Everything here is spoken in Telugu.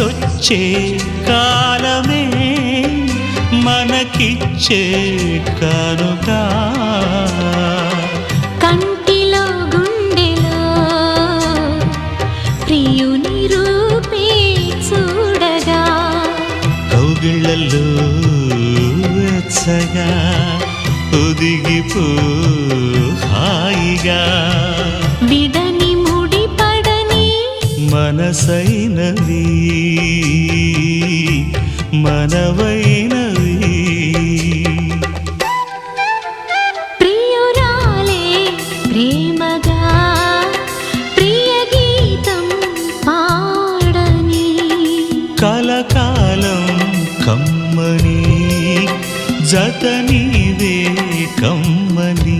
కలిసొచ్చే కాలమే మనకిచ్చే కానుగా కంటిలో గుండెలో ప్రియుని రూపే చూడగా కౌగిళ్ళల్లో వెచ్చగా ఒదిగిపో హాయిగా విడని ముడిపడని మనసైనవి మనవైనవి ప్రియురాలే ప్రేమగా ప్రియ గీతం పాడని కలకాలం కమ్మని జత నీవే కమ్మని